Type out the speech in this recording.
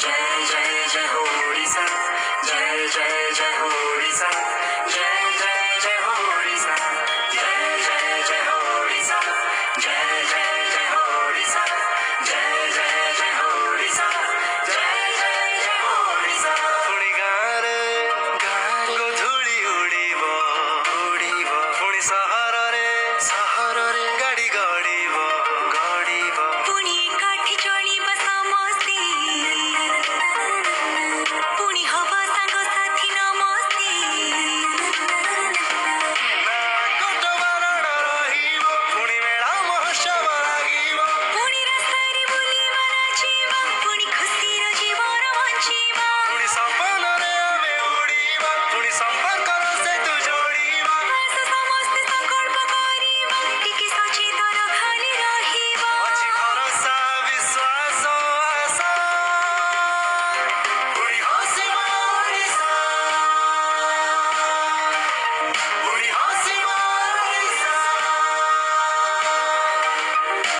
जय जय जय हो ओडिशा, जय जय जय हो ओडिशा, जय जय जय हो ओडिशा, जय जय जय हो ओडिशा, जय जय जय हो ओडिशा, जय जय जय हो ओडिशा, जय जय जय हो ओडिशा। पुणी गारे गोधूली उड़ीबो उड़ीबो, पुणी सहर रे गाड़ी गड़ीबो गड़ीबो, पुणी काठी चढ़ीबो समस्ती, पुणी हवा सांग साथी नमस्ते, ना कोट बारण रहिबो, पुणी मेला महोत्सव लागिबो, पुणी रास्तारे बुलिबा नाचिबा, पुणी खुशीर जीवन बंचिबा, पुणी सपन रे आमे उड़ीबा, पुणी संपर्कर से